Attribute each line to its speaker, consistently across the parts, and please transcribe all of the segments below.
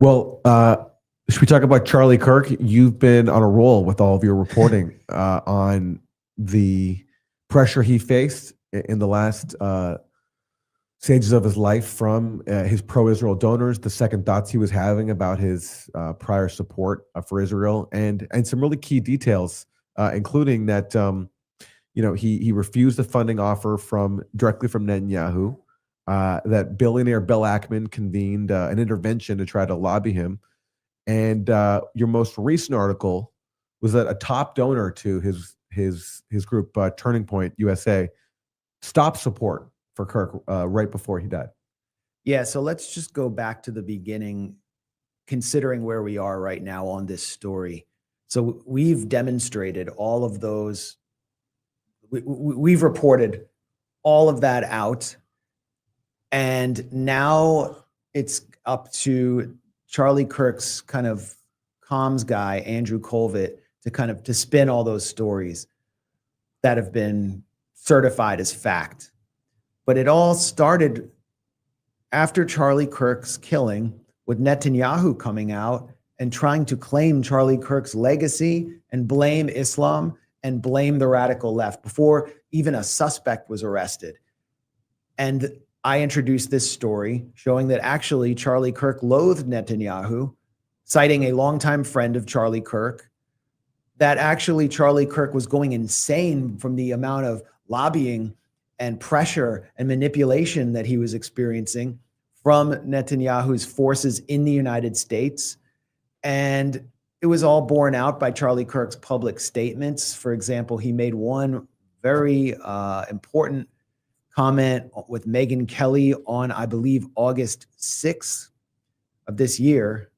Speaker 1: Well, should we talk about Charlie Kirk? You've been on a roll with all of your reporting on the pressure he faced in the last stages of his life from his pro-Israel donors, the second thoughts he was having about his prior support for Israel, and some really key details, including that he refused the funding offer directly from Netanyahu. That billionaire Bill Ackman convened an intervention to try to lobby him. And your most recent article was that a top donor to his group, Turning Point USA, stopped support for Kirk right before he died.
Speaker 2: Yeah, so let's just go back to the beginning, considering where we are right now on this story. So we've demonstrated all of those. We've reported all of that out. And now it's up to Charlie Kirk's kind of comms guy, Andrew Colvett, to spin all those stories that have been certified as fact. But it all started after Charlie Kirk's killing, with Netanyahu coming out and trying to claim Charlie Kirk's legacy and blame Islam and blame the radical left before even a suspect was arrested. And I introduced this story showing that actually Charlie Kirk loathed Netanyahu, citing a longtime friend of Charlie Kirk, that actually Charlie Kirk was going insane from the amount of lobbying and pressure and manipulation that he was experiencing from Netanyahu's forces in the United States. And it was all borne out by Charlie Kirk's public statements. For example, he made one very important comment with Megyn Kelly on, I believe, August 6th of this year.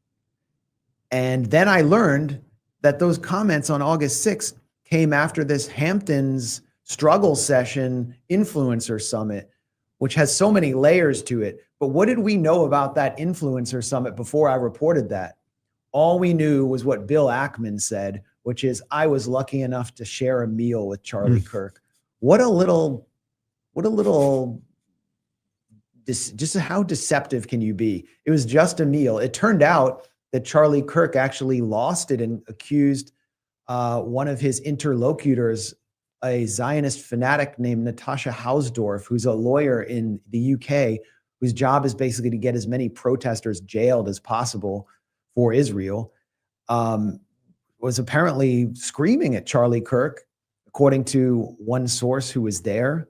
Speaker 2: And then I learned that those comments on August 6th came after this Hamptons struggle session influencer summit, which has so many layers to it. But what did we know about that influencer summit before I reported that? All we knew was what Bill Ackman said, which is, I was lucky enough to share a meal with Charlie Kirk. Just how deceptive can you be? It was just a meal. It turned out that Charlie Kirk actually lost it and accused one of his interlocutors, a Zionist fanatic named Natasha Hausdorff, who's a lawyer in the UK, whose job is basically to get as many protesters jailed as possible for Israel, was apparently screaming at Charlie Kirk, according to one source who was there.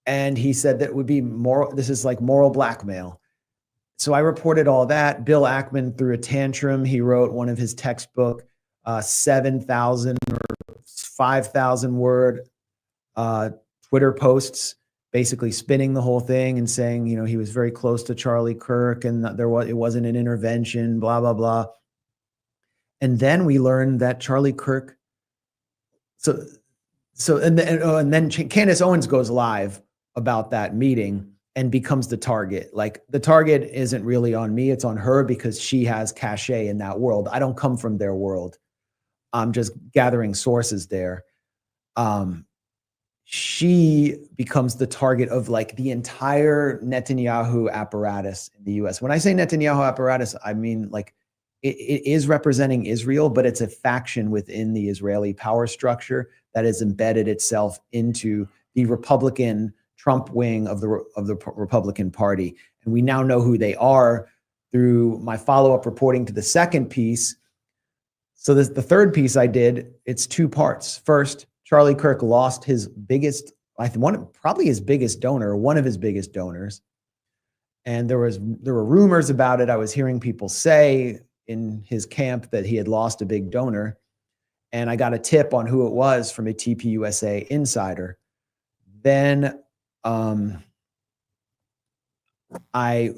Speaker 2: And he said that would be this is like moral blackmail. So I reported all that. Bill Ackman threw a tantrum. He wrote one of his textbook, 7,000 or 5,000 word Twitter posts, basically spinning the whole thing and saying, he was very close to Charlie Kirk and it wasn't an intervention, blah, blah, blah. And then we learned that Charlie Kirk, and then Candace Owens goes live about that meeting and becomes the target. Like, the target isn't really on me, it's on her, because she has cachet in that world. I don't come from their world. I'm just gathering sources there. She becomes the target of like the entire Netanyahu apparatus in the US. When I say Netanyahu apparatus, I mean like it is representing Israel, but it's a faction within the Israeli power structure that has embedded itself into the Republican Trump wing of the Republican Party. And we now know who they are through my follow-up reporting to the second piece. So the third piece I did, it's two parts. First, Charlie Kirk lost his biggest, probably his biggest donor, one of his biggest donors. And there were rumors about it. I was hearing people say in his camp that he had lost a big donor. And I got a tip on who it was from a TPUSA insider. Then I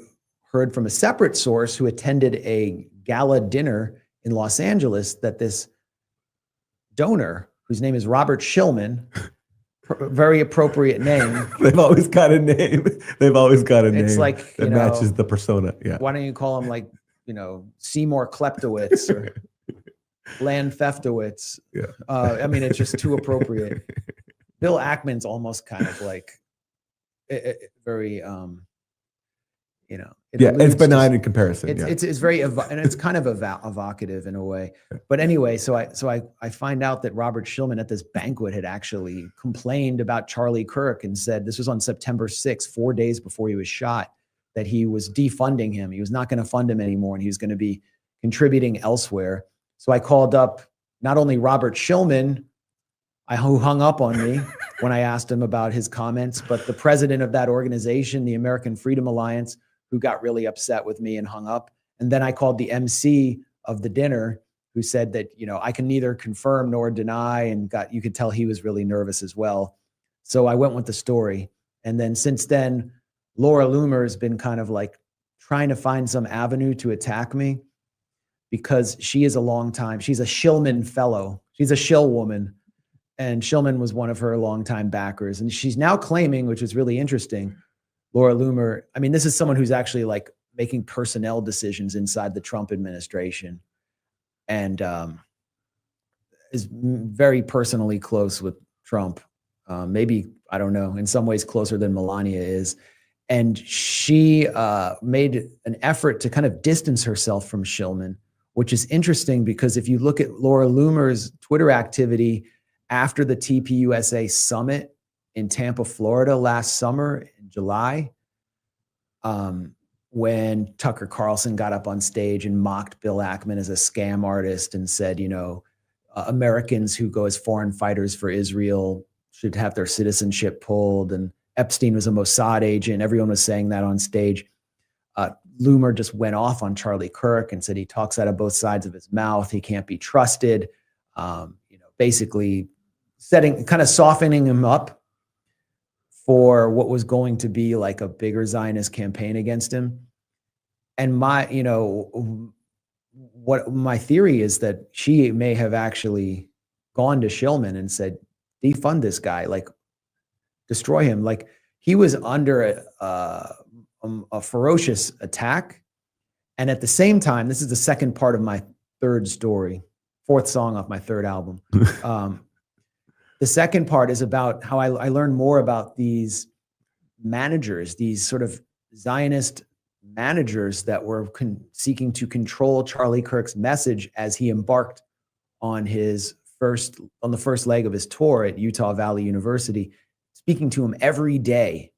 Speaker 2: heard from a separate source who attended a gala dinner in Los Angeles that this donor, whose name is Robert Shillman, very appropriate name.
Speaker 1: They've always got a name.
Speaker 2: It's like,
Speaker 1: that matches the persona. Yeah.
Speaker 2: Why don't you call him like, Seymour Kleptowitz or Land Theftowitz?
Speaker 1: Yeah.
Speaker 2: I mean, it's just too appropriate. Bill Ackman's almost kind of like very,
Speaker 1: Yeah, it's
Speaker 2: alludes to-
Speaker 1: benign in comparison.
Speaker 2: It's very and it's kind of evocative in a way. But anyway, so I find out that Robert Shillman at this banquet had actually complained about Charlie Kirk and said, this was on September 6th, 4 days before he was shot, that he was defunding him. He was not going to fund him anymore, and he was going to be contributing elsewhere. So I called up not only Robert Shillman, who hung up on me when I asked him about his comments, but the president of that organization, the American Freedom Alliance, who got really upset with me and hung up. And then I called the MC of the dinner, who said that, I can neither confirm nor deny, and you could tell he was really nervous as well. So I went with the story. And then since then, Laura Loomer has been kind of like trying to find some avenue to attack me, because she's a Shillman fellow. She's a Shill woman. And Shillman was one of her longtime backers. And she's now claiming, which is really interesting, Laura Loomer, I mean, this is someone who's actually like making personnel decisions inside the Trump administration, and is very personally close with Trump. Maybe, I don't know, in some ways closer than Melania is. And she made an effort to kind of distance herself from Shillman, which is interesting because if you look at Laura Loomer's Twitter activity after the TPUSA summit in Tampa, Florida last summer in July, when Tucker Carlson got up on stage and mocked Bill Ackman as a scam artist and said, Americans who go as foreign fighters for Israel should have their citizenship pulled, and Epstein was a Mossad agent. Everyone was saying that on stage. Loomer just went off on Charlie Kirk and said he talks out of both sides of his mouth. He can't be trusted. Basically kind of softening him up for what was going to be like a bigger Zionist campaign against him. And what my theory is that she may have actually gone to Shillman and said, defund this guy, like destroy him. Like he was under a ferocious attack. And at the same time, this is the second part of my third story, fourth song off my third album. The second part is about how I learned more about these managers, these sort of Zionist managers that were seeking to control Charlie Kirk's message as he embarked on the first leg of his tour at Utah Valley University, speaking to him every day.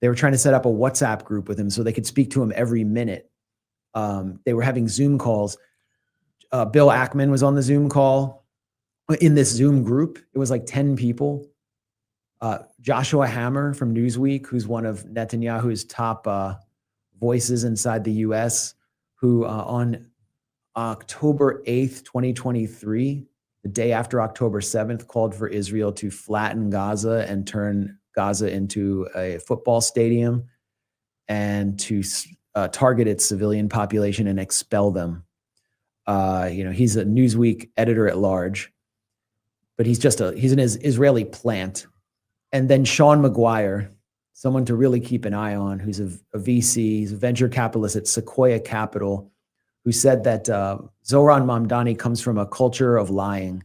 Speaker 2: They were trying to set up a WhatsApp group with him so they could speak to him every minute. They were having Zoom calls. Bill Ackman was on the Zoom call. In this Zoom group, it was like 10 people. Joshua Hammer from Newsweek, who's one of Netanyahu's top voices inside the US, who on October 8th, 2023, the day after October 7th, called for Israel to flatten Gaza and turn Gaza into a football stadium and to target its civilian population and expel them. He's a Newsweek editor at large, but he's an Israeli plant. And then Sean McGuire, someone to really keep an eye on, who's a VC, he's a venture capitalist at Sequoia Capital, who said that Zohran Mamdani comes from a culture of lying.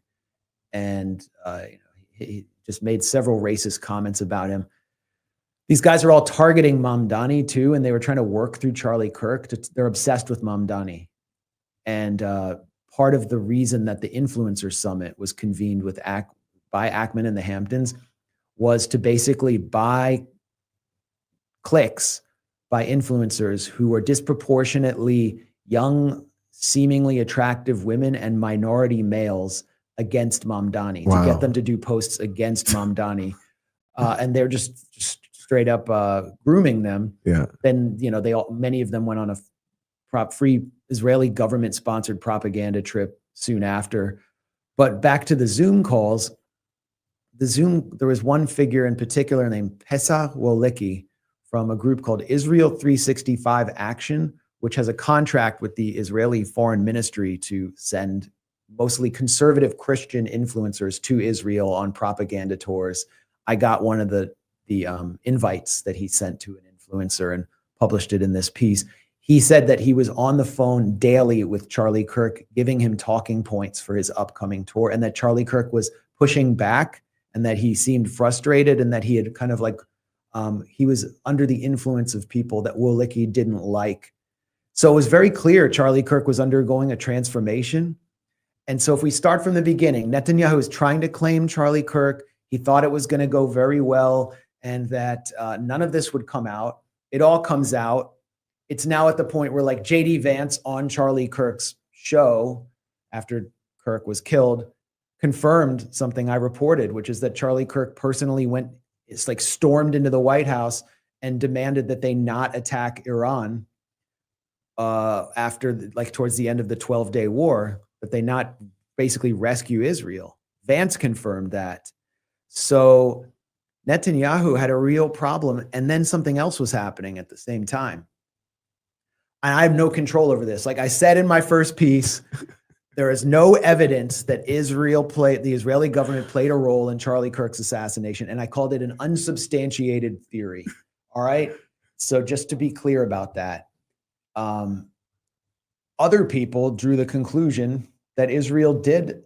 Speaker 2: And he just made several racist comments about him. These guys are all targeting Mamdani too, and they were trying to work through Charlie Kirk. They're obsessed with Mamdani. And part of the reason that the Influencer Summit was convened by Ackman in the Hamptons was to basically buy clicks by influencers who were disproportionately young, seemingly attractive women and minority males against Mamdani, to get them to do posts against Mamdani. And they're just straight up grooming them. Yeah. Then, many of them went on a free Israeli government-sponsored propaganda trip soon after. But back to the Zoom calls, there was one figure in particular named Pesach Wolicki from a group called Israel 365 Action, which has a contract with the Israeli Foreign Ministry to send mostly conservative Christian influencers to Israel on propaganda tours. I got one of the invites that he sent to an influencer and published it in this piece. He said that he was on the phone daily with Charlie Kirk, giving him talking points for his upcoming tour, and that Charlie Kirk was pushing back and that he seemed frustrated and that he had kind of like, he was under the influence of people that Wolicki didn't like So it was very clear Charlie Kirk was undergoing a transformation. And so if we start from the beginning, Netanyahu is trying to claim Charlie Kirk. He thought it was going to go very well and that none of this would come out. It all comes out. It's now at the point where like JD Vance on Charlie Kirk's show after Kirk was killed confirmed something I reported, which is that Charlie Kirk personally stormed into the White House and demanded that they not attack Iran towards the end of the 12-day war, that they not basically rescue Israel. Vance confirmed that. So Netanyahu had a real problem, and then something else was happening at the same time. And I have no control over this. Like I said in my first piece, there is no evidence that the Israeli government played a role in Charlie Kirk's assassination, and I called it an unsubstantiated theory. All right? So just to be clear about that. Other people drew the conclusion that Israel did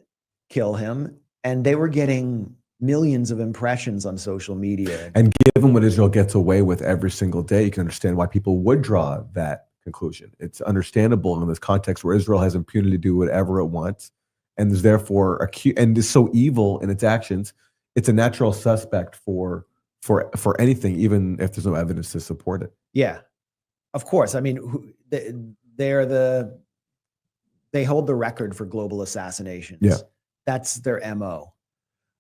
Speaker 2: kill him, and they were getting millions of impressions on social media.
Speaker 1: And given what Israel gets away with every single day, you can understand why people would draw that conclusion. It's understandable in this context where Israel has impunity to do whatever it wants, and is therefore and is so evil in its actions. It's a natural suspect for anything, even if there's no evidence to support it.
Speaker 2: Yeah, of course. I mean, they hold the record for global assassinations.
Speaker 1: Yeah,
Speaker 2: that's their MO.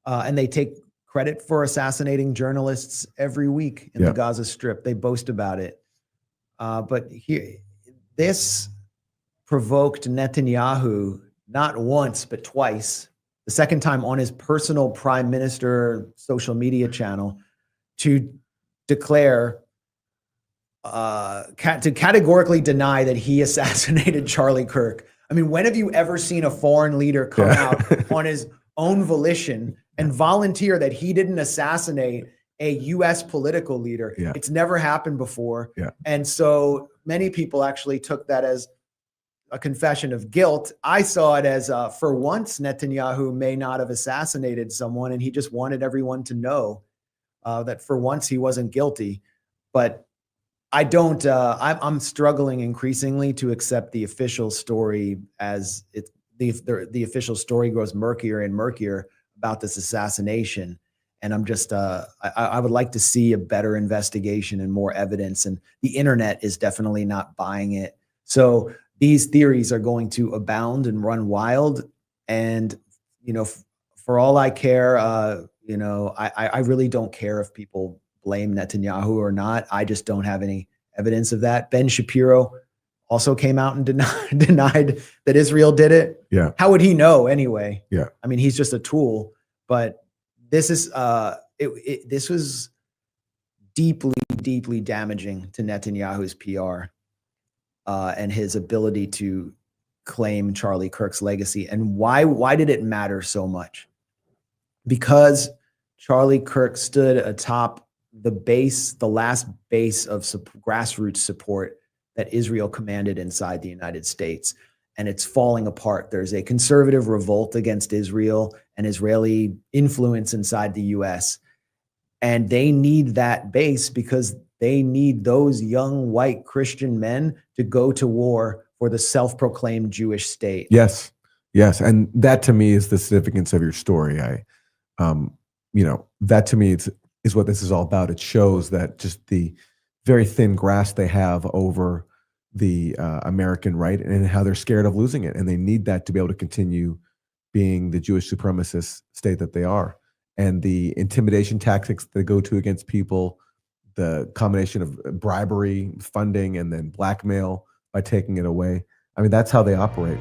Speaker 2: And they take credit for assassinating journalists every week in the Gaza Strip. They boast about it. But this provoked Netanyahu not once, but twice, the second time on his personal prime minister social media channel, to declare, to categorically deny that he assassinated Charlie Kirk. I mean, when have you ever seen a foreign leader come out on his own volition and volunteer that he didn't assassinate a U.S. political leader?
Speaker 1: Yeah.
Speaker 2: It's never happened before.
Speaker 1: Yeah.
Speaker 2: And so many people actually took that as a confession of guilt. I saw it as, for once, Netanyahu may not have assassinated someone, and he just wanted everyone to know that for once he wasn't guilty. But I don't, I'm struggling increasingly to accept the official story as the official story grows murkier and murkier about this assassination. And I'm just, I would like to see a better investigation and more evidence. And the internet is definitely not buying it. So these theories are going to abound and run wild. And, you know, for all I care, you know, I really don't care if people blame Netanyahu or not. I just don't have any evidence of that. Ben Shapiro also came out and denied that Israel did it.
Speaker 1: Yeah.
Speaker 2: How would he know anyway?
Speaker 1: Yeah.
Speaker 2: I mean, he's just a tool. But this is this was deeply, deeply damaging to Netanyahu's PR and his ability to claim Charlie Kirk's legacy. And why did it matter so much? Because Charlie Kirk stood atop the last base of grassroots support that Israel commanded inside the United States. And it's falling apart. There's a conservative revolt against Israel and Israeli influence inside the US. And they need that base because they need those young white Christian men to go to war for the self-proclaimed Jewish state.
Speaker 1: Yes. Yes. And that to me is the significance of your story. You know, that to me is what this is all about. It shows that just the very thin grasp they have over the American right and how they're scared of losing it. And they need that to be able to continue being the Jewish supremacist state that they are. And the intimidation tactics they go to against people, the combination of bribery, funding, and then blackmail by taking it away. I mean, that's how they operate.